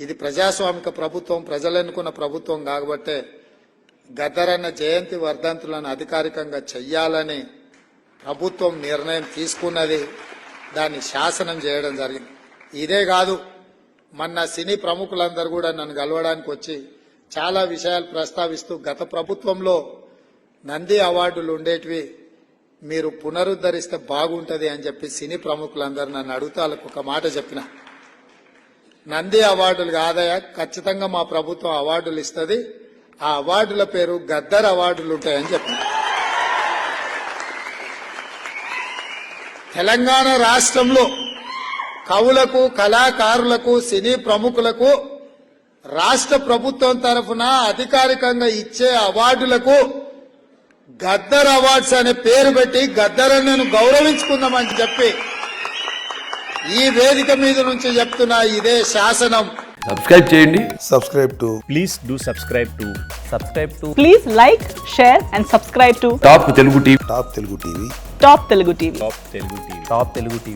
ఇది ప్రజాస్వామిక ప్రభుత్వం, ప్రజలు ఎన్నుకున్న ప్రభుత్వం కాబట్టే గద్దరన్న జయంతి వర్ధంతులను అధికారికంగా చెయ్యాలని ప్రభుత్వం నిర్ణయం తీసుకున్నది. దాన్ని శాసనం చేయడం జరిగింది. ఇదే కాదు, మొన్న సినీ ప్రముఖులందరూ కూడా నన్ను కలవడానికి వచ్చి చాలా విషయాలు ప్రస్తావిస్తూ గత ప్రభుత్వంలో నంది అవార్డులు ఉండేటివి మీరు పునరుద్ధరిస్తే బాగుంటది అని చెప్పి సినీ ప్రముఖులందరూ నన్ను అడుగుతా ఒక మాట చెప్పిన. నంది అవార్డులు కాదయా, ఖచ్చితంగా మా ప్రభుత్వం అవార్డులు ఇస్తుంది, ఆ అవార్డుల పేరు గద్దర్ అవార్డులు ఉంటాయని చెప్పిన. తెలంగాణ రాష్ట్రంలో కవులకు, కళాకారులకు, సినీ ప్రముఖులకు రాష్ట్ర ప్రభుత్వం తరఫున అధికారికంగా ఇచ్చే అవార్డులకు గద్దర్ అవార్డ్స్ అనే పేరు పెట్టి గద్దరన్నను గౌరవించుకుందామని చెప్పి ఈ వేదిక మీద నుంచి చెప్తున్నా. ఇదే శాసనం. సబ్స్క్రైబ్ చేయండి. Please do subscribe to Please like, share and subscribe to top Telugu TV. Top Telugu TV. Top Telugu TV.